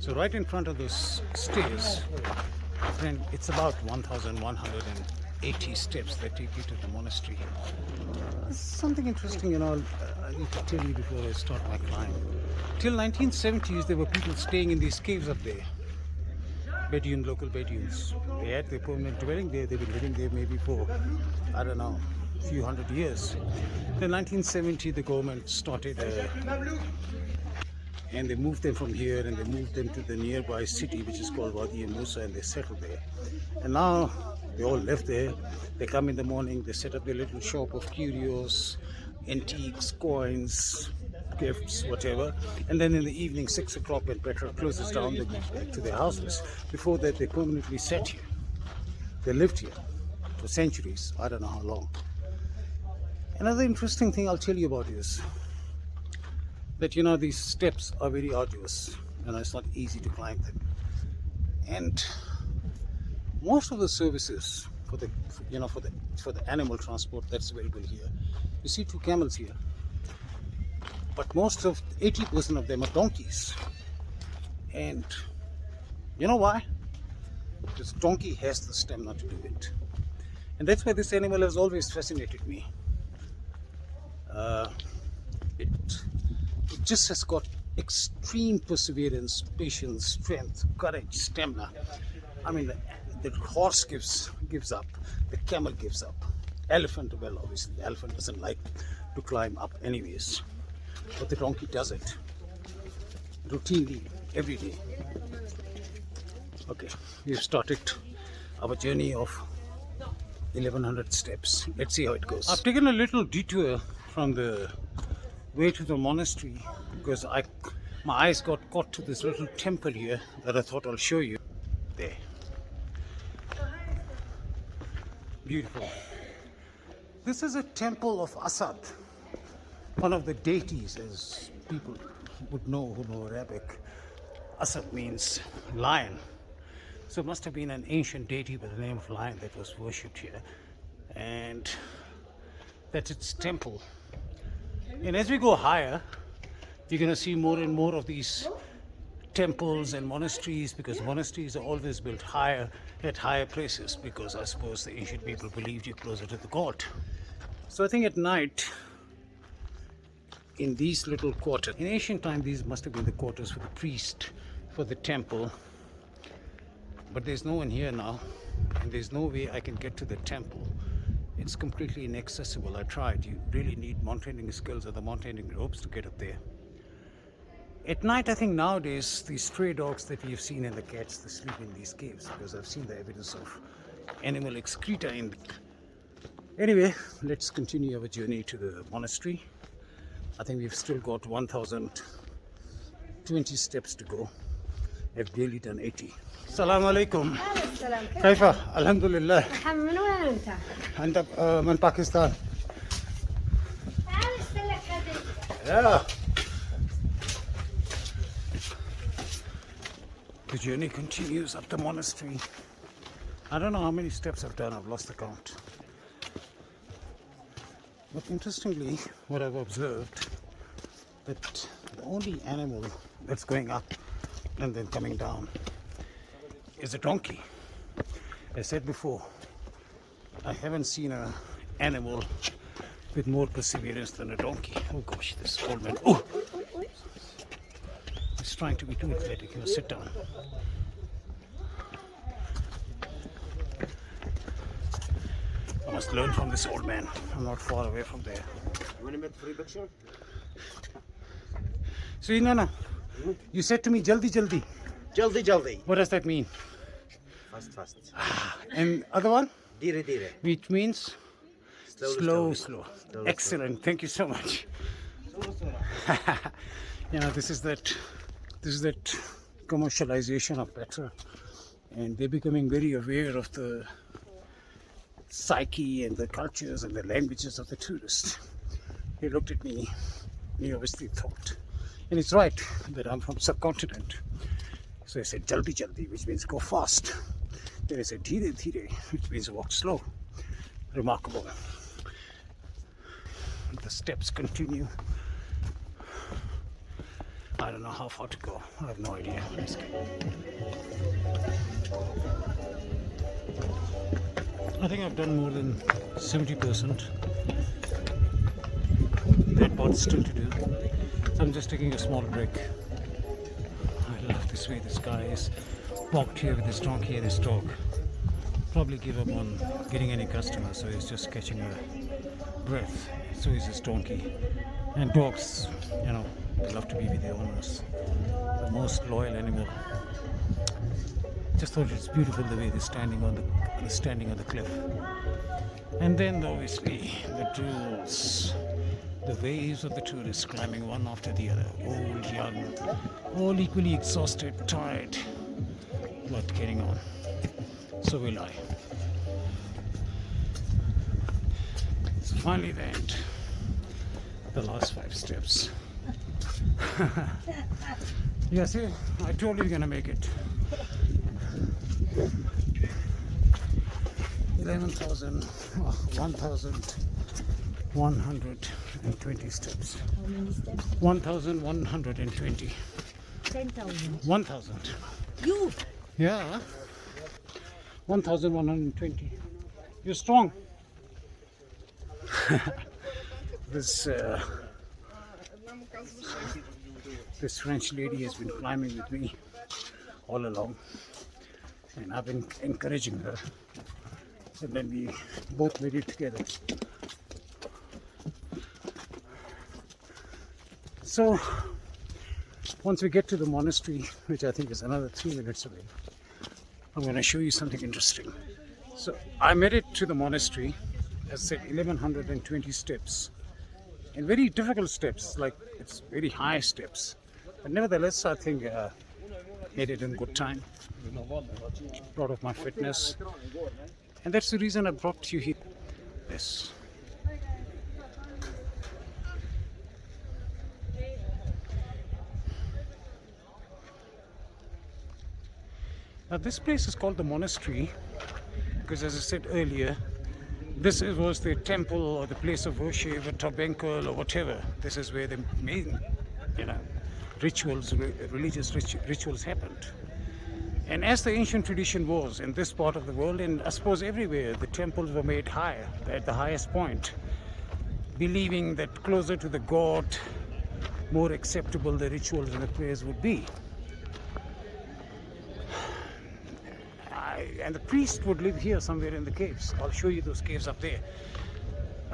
So right in front of those stairs, and it's about 1,180 steps that take you to the monastery. This is something interesting, I need to tell you before I start my climb. Till 1970s, there were people staying in these caves up there. Local Bedouins. They had their permanent dwelling there. They've been living there maybe for, I don't know, a few hundred years. In 1970, the government started and they moved them from here and they moved them to the nearby city, which is called Wadi Musa, and they settled there. And now they all live there. They come in the morning, they set up their little shop of curios, antiques, coins, gifts, whatever. And then in the evening, 6 o'clock, when Petra closes down, they go back to their houses. Before that, they permanently sat here. They lived here for centuries. I don't know how long. Another interesting thing I'll tell you about is that these steps are very arduous and it's not easy to climb them. And most of the services for the animal transport that's available here, you see 2 camels here, but most of 80% of them are donkeys. And you know why? This donkey has the stamina to do it, and that's why this animal has always fascinated me. It just has got extreme perseverance, patience, strength, courage, stamina. I mean, the horse gives up, the camel gives up. Elephant, well, obviously, the elephant doesn't like to climb up anyways, but the donkey does it routinely every day. Okay, we've started our journey of 1100 steps. Let's see how it goes. I've taken a little detour from the way to the monastery because my eyes got caught to this little temple here that I thought I'll show you. There. Beautiful. This is a temple of Asad, one of the deities, as people would know who know Arabic. Asad means lion. So it must have been an ancient deity by the name of lion that was worshipped here. And that's its temple. And as we go higher, you're going to see more and more of these temples and monasteries, because monasteries are always built higher at higher places, because I suppose the ancient people believed you're closer to the god. So I think at night, in these little quarters, in ancient time these must have been the quarters for the priest, for the temple, but there's no one here now, and there's no way I can get to the temple. It's completely inaccessible. I tried. You really need mountaineering skills or the mountaineering ropes to get up there. At night, I think nowadays, these stray dogs that we've seen and the cats, they sleep in these caves, because I've seen the evidence of animal excreta in the... Anyway, let's continue our journey to the monastery. I think we've still got 1,020 steps to go. I've barely done 80. Assalamu alaikum. Kaifa? Alhamdulillah. من وين أنت؟ أنت من باكستان. Yeah. The journey continues up the monastery. I don't know how many steps I've done. I've lost the count. But interestingly, what I've observed, that the only animal that's going up and then coming down is a donkey. I said before, I haven't seen an animal with more perseverance than a donkey. Oh gosh, this old man. Oh! He's trying to be too athletic. Sit down. I must learn from this old man. I'm not far away from there. You want to make a free picture? See, Nana, you said to me, Jaldi Jaldi. Jaldi Jaldi. What does that mean? Fast fast. And other one? Dire dire. Which means Slow. Excellent. Thank you so much. This is that commercialization of Petra, and they're becoming very aware of the psyche and the cultures and the languages of the tourists. He looked at me, he obviously thought, and it's right, that I'm from subcontinent. So I said jaldi jaldi, which means go fast. Then I said dhire dhire, which means walk slow. Remarkable. The steps continue. I don't know how far to go. I have no idea. I think I've done more than 70%. That part's still to do. So I'm just taking a small break. I love this way this guy is walked here with his donkey and his dog. Probably give up on getting any customers, so he's just catching a breath. So is his donkey. And dogs, you know, they love to be with their owners. The most loyal animal. Just thought it's beautiful the way they're standing on the cliff. And then obviously the duels, the waves of the tourists climbing one after the other, old, young, all equally exhausted, tired, but getting on. So will I. So finally the end. The last 5 steps. Yeah, see, I told you you're gonna make it. 1,120 steps. How many steps? 1,120. 10,000. 1,000. You! Yeah. 1,120. You're strong. This French lady has been climbing with me all along, and I've been encouraging her, and then we both made it together. So once we get to the monastery, which I think is another 3 minutes away, I'm going to show you something interesting. So I made it to the monastery, as I said, 1,120 steps, and very difficult steps, like it's very high steps, but nevertheless I think made it in good time, proud of my fitness, and that's the reason I brought you here. Yes. Now this place is called the monastery because, as I said earlier, this was the temple or the place of worship, a tabernacle or whatever. This is where the main, rituals, religious rituals happened. And as the ancient tradition was in this part of the world, and I suppose everywhere, the temples were made higher, at the highest point, believing that closer to the god, more acceptable the rituals and the prayers would be. And the priest would live here somewhere in the caves. I'll show you those caves up there.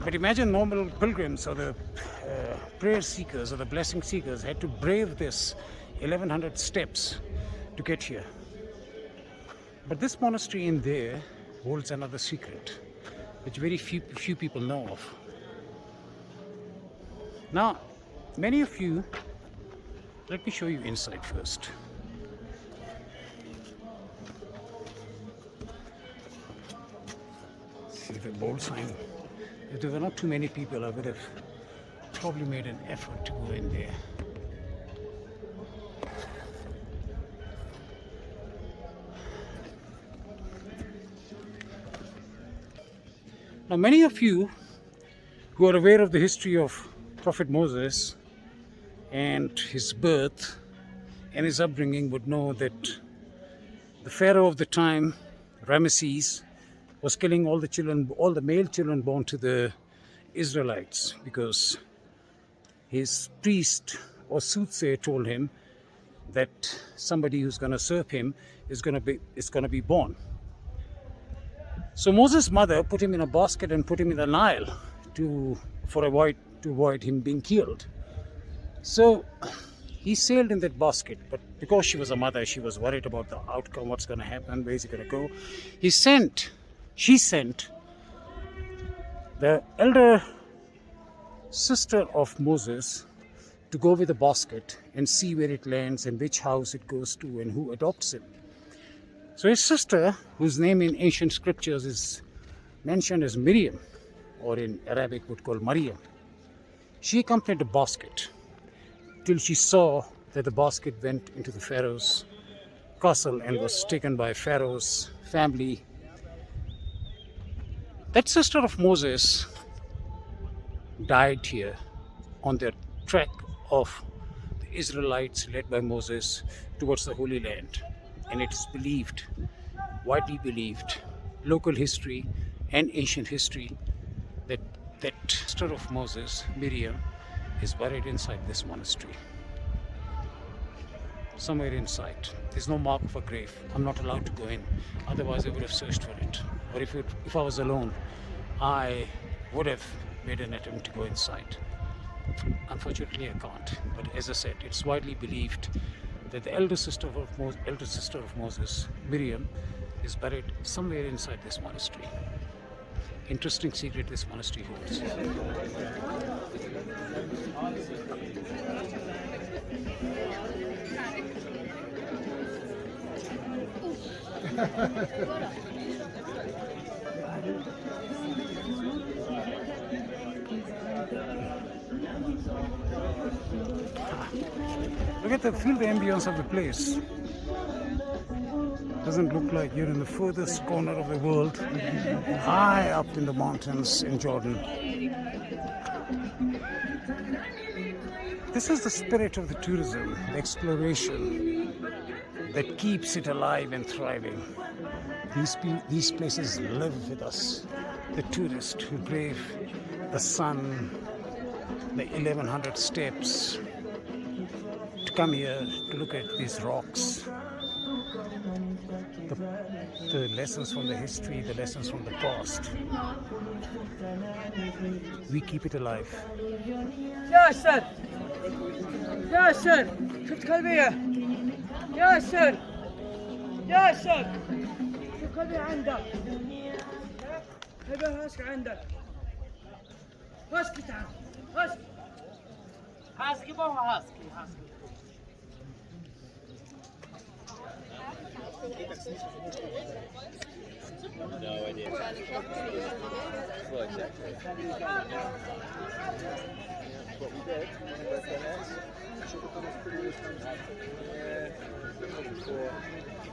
But imagine normal pilgrims or the prayer seekers or the blessing seekers had to brave this 1,100 steps to get here. But this monastery in there holds another secret, which very few people know of. Now, many of you, let me show you inside first. See the bold sign. If there were not too many people, I would have probably made an effort to go in there. Now, many of you who are aware of the history of Prophet Moses and his birth and his upbringing would know that the Pharaoh of the time, Ramesses, was killing all the children, all the male children born to the Israelites, because his priest or soothsayer told him that somebody who's going to serve him is going to be born. So Moses' mother put him in a basket and put him in the Nile to avoid him being killed. So he sailed in that basket, but because she was a mother, she was worried about the outcome, what's going to happen, where's he going to go. She sent the elder sister of Moses to go with the basket and see where it lands and which house it goes to and who adopts him. So his sister, whose name in ancient scriptures is mentioned as Miriam, or in Arabic would call Miriam, she accompanied the basket till she saw that the basket went into the Pharaoh's castle and was taken by Pharaoh's family. That sister of Moses died here on the track of the Israelites led by Moses towards the Holy Land. And it is believed, widely believed, local history and ancient history, that sister of Moses, Miriam, is buried inside this monastery. Somewhere inside. There's no mark of a grave. I'm not allowed to go in. Otherwise, I would have searched for it. Or if I was alone, I would have made an attempt to go inside. Unfortunately, I can't. But as I said, it's widely believed that the elder sister of Moses, Miriam, is buried somewhere inside this monastery. Interesting secret this monastery holds. Feel the ambience of the place. Doesn't look like you're in the furthest corner of the world, high up in the mountains in Jordan. This is the spirit of the tourism, the exploration that keeps it alive and thriving. These places live with us. The tourist who brave the sun, the 1100 steps, to come here to look at these rocks, the lessons from the history, the lessons from the past. We keep it alive. ياسر ياسر شفت كلبية ياسر ياسر شوف كلبية عندك كلبية هاسك عندك هاسكي تعال هاسكي هاسكي بابا هاسكي No idea. Well, exactly. What we did, both their heads, should have come pretty before.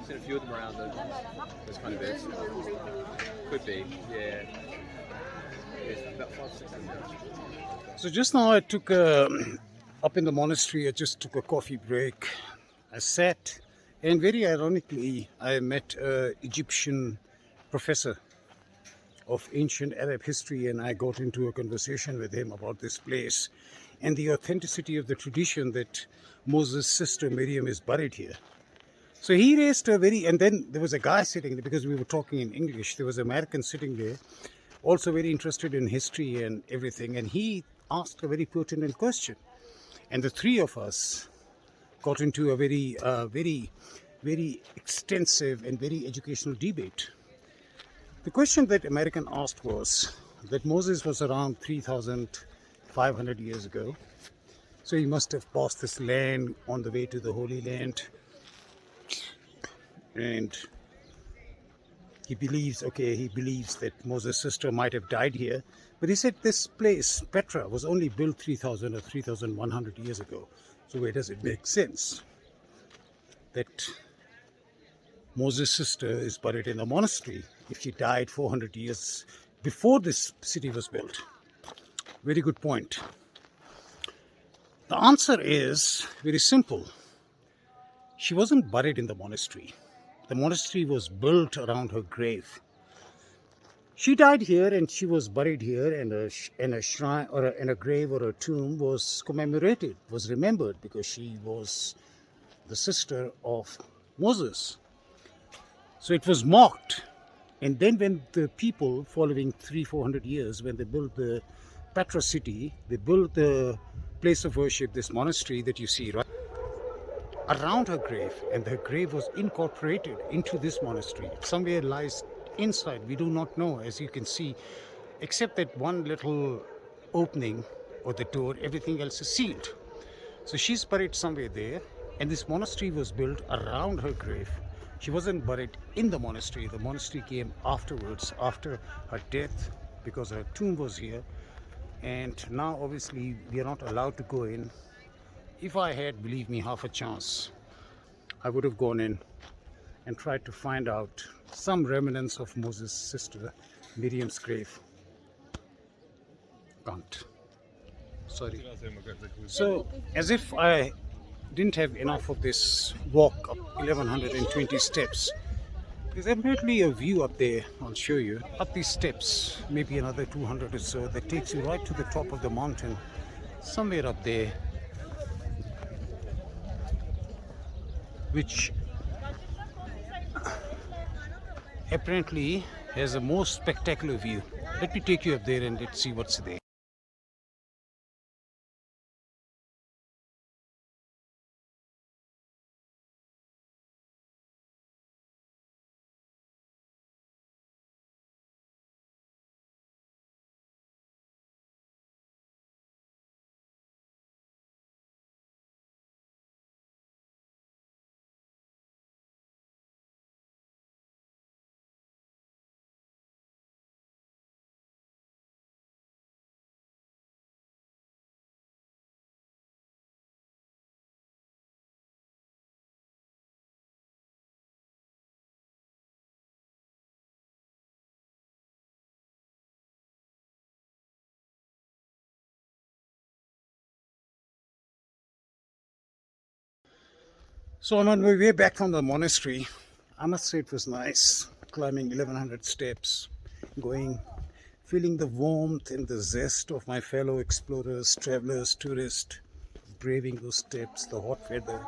Seen a few of them around those kind of bits. Could be, yeah. It's about 5-6 So just now I took up in the monastery, I just took a coffee break. I sat, and very ironically, I met an Egyptian professor of ancient Arab history, and I got into a conversation with him about this place and the authenticity of the tradition that Moses' sister Miriam is buried here. So he raised and then there was a guy sitting there, because we were talking in English, there was an American sitting there, also very interested in history and everything, and he asked a very pertinent question. And the three of us got into a very extensive and very educational debate. The question that American asked was that Moses was around 3,500 years ago. So he must have passed this land on the way to the Holy Land. And he believes that Moses' sister might have died here. But he said this place, Petra, was only built 3,000 or 3,100 years ago. So where does it make sense that Moses' sister is buried in a monastery if she died 400 years before this city was built? Very good point. The answer is very simple. She wasn't buried in the monastery. The monastery was built around her grave. She died here and she was buried here, and a shrine or a grave or a tomb was commemorated, was remembered, because she was the sister of Moses. So it was mocked. And then when the people, following 300-400 years, when they built the Petra city, they built the place of worship, this monastery that you see right around her grave, and her grave was incorporated into this monastery. It somewhere lies inside, we do not know, as you can see, except that one little opening or the door, everything else is sealed. So she's buried somewhere there, and this monastery was built around her grave. She wasn't buried in the monastery. The monastery came afterwards, after her death, because her tomb was here. And now obviously we are not allowed to go in. If I had, believe me, half a chance, I would have gone in and tried to find out some remnants of Moses' sister Miriam's grave. Can't. Sorry. So as if I didn't have enough of this walk up 1120 steps. There's definitely a view up there, I'll show you. Up these steps, maybe another 200 or so, that takes you right to the top of the mountain, somewhere up there, which apparently has a most spectacular view. Let me take you up there and let's see what's there. So I'm on my way back from the monastery. I must say it was nice, climbing 1100 steps, going, feeling the warmth and the zest of my fellow explorers, travelers, tourists, braving those steps, the hot weather,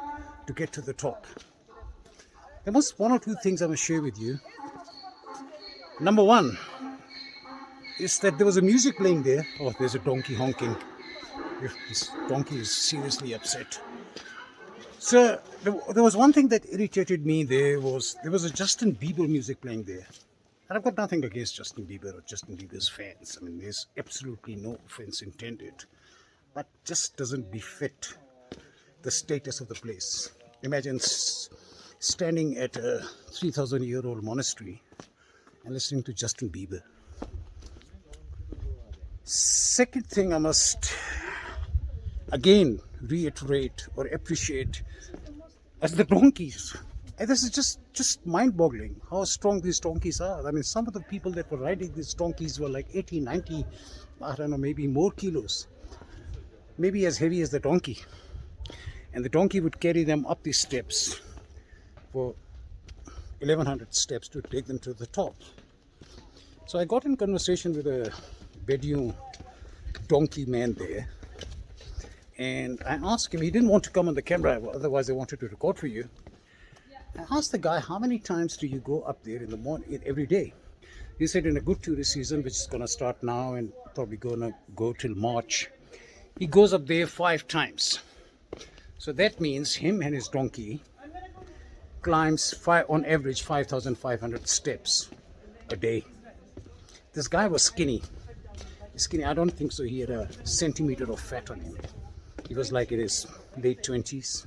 to get to the top. There must one or two things I must share with you. Number one is that there was a music playing there. Oh, there's a donkey honking. This donkey is seriously upset. So there was one thing that irritated me. There was a Justin Bieber music playing there. And I've got nothing against Justin Bieber or Justin Bieber's fans. I mean, there's absolutely no offense intended. But just doesn't befit the status of the place. Imagine standing at a 3,000-year-old monastery and listening to Justin Bieber. Second thing I must again reiterate or appreciate as the donkeys. And this is just mind-boggling how strong these donkeys are. I mean, some of the people that were riding these donkeys were like 80, 90, I don't know, maybe more kilos. Maybe as heavy as the donkey. And the donkey would carry them up these steps for 1100 steps to take them to the top. So I got in conversation with a Bedouin donkey man there. And I asked him, he didn't want to come on the camera, otherwise I wanted to record for you. I asked the guy, how many times do you go up there in the morning, every day? He said in a good tourist season, which is going to start now and probably going to go till March, he goes up there 5 times. So that means him and his donkey climbs on average 5,500 steps a day. This guy was skinny. I don't think so he had a centimeter of fat on him. He was like in his late 20s.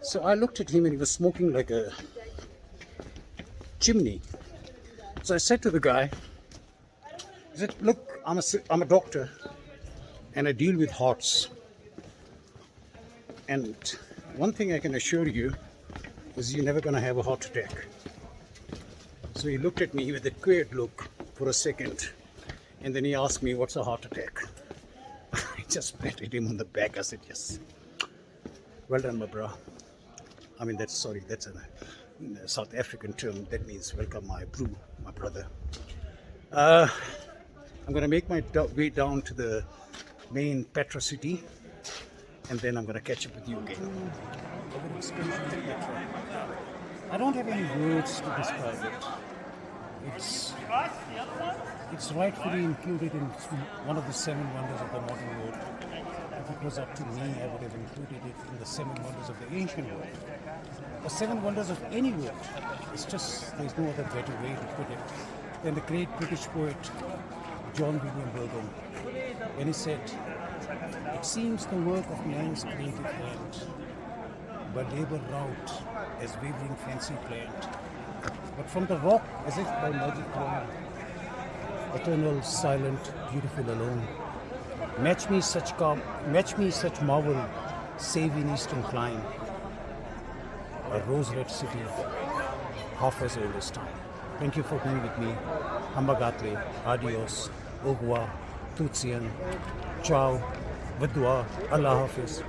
So I looked at him and he was smoking like a chimney. So I said to the guy, I said, look, I'm a doctor and I deal with hearts. And one thing I can assure you is you're never going to have a heart attack. So he looked at me with a weird look for a second. And then he asked me, what's a heart attack? I just patted him on the back. I said, yes. Well done, my bro. I mean, that's a South African term. That means welcome, my bro, my brother. I'm going to make my way down to the main Petra city. And then I'm going to catch up with you again. I don't have any words to describe it. It's rightfully included in one of the 7 wonders of the modern world. If it was up to me, I would have included it in the 7 wonders of the ancient world. The 7 wonders of any world. It's just, there's no other better way to put it than the great British poet John William Burgon, when he said, it seems the work of man's creative hand, but labor rout as wavering fancy planned. But from the rock, as if by magic wand, eternal, silent, beautiful alone, match me such marvel, save in eastern clime, a rose-red city, half as old as time. Thank you for being with me. Hambagatle, adios, au revoir, tutsian, ciao, vidwa, Allah Hafiz.